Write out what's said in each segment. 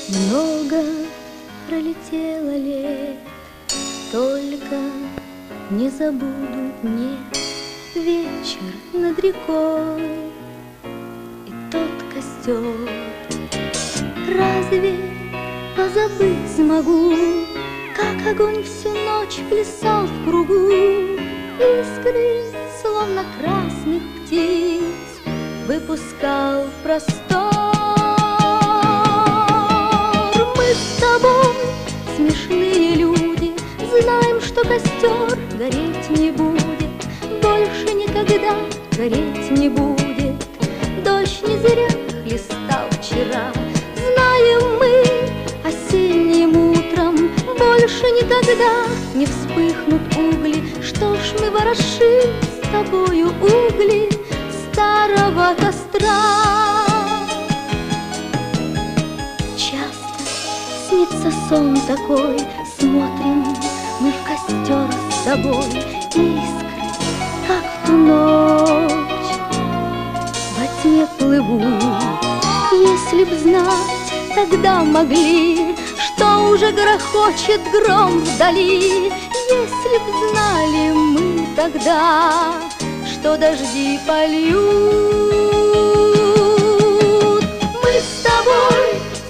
Много пролетело лет, только не забуду мне вечер над рекой и тот костер. Разве позабыть смогу, как огонь всю ночь плясал в кругу? Искры, словно красных птиц, выпускал в простор. Мы с тобой, смешные люди, знаем, что костер гореть не будет, больше никогда гореть не будет. Дождь не зря хлестал вчера, знаем мы, осенним утром больше никогда не вспыхнут угли. Что ж мы ворошим с тобою угли старого костра? Часто снится сон такой, смотрим мы в костер с тобой, искры, как в ту ночь, во тьме плывут. Если б знать, тогда могли, что уже грохочет гром вдали. Если б знали мы тогда, что дожди польют. Мы с тобой,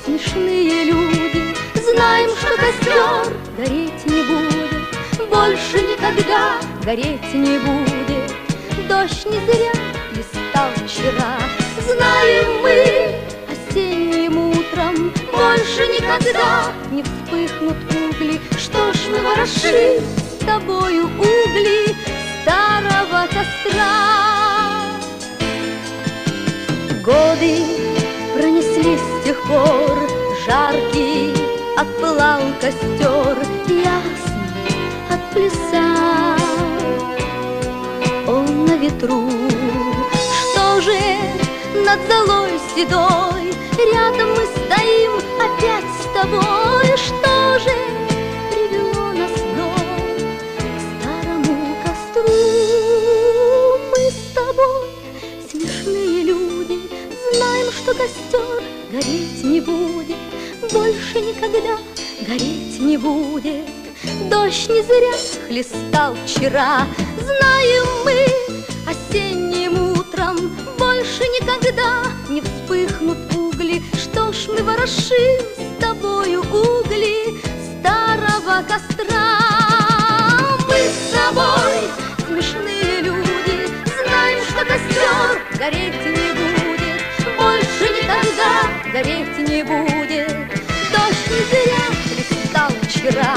смешные люди, знаем, что костер гореть не будет, больше никогда гореть не будет. Дождь не зря листал вчера, знаем мы, осенним утром больше никогда не вспыхнут угли. Что ж мы ворошим с тобою угли старого костра? Годы пронеслись с тех пор, жаркий отпылал костер, ясный отплясал он на ветру. Что же над золой седой рядом мы стоим опять с тобой? Что же привело нас вновь к старому костру? Мы с тобой, смешные люди, знаем, что костер гореть не будет, больше никогда гореть не будет. Дождь не зря хлестал вчера, знаем мы, осенним утром больше никогда не вспыхнут угли. Что ж мы ворошим с тобою угли старого костра? Мы с тобой, смешные люди, знаем, что костер гореть не будет, больше никогда гореть не будет. Дождь не зря хлестал вчера,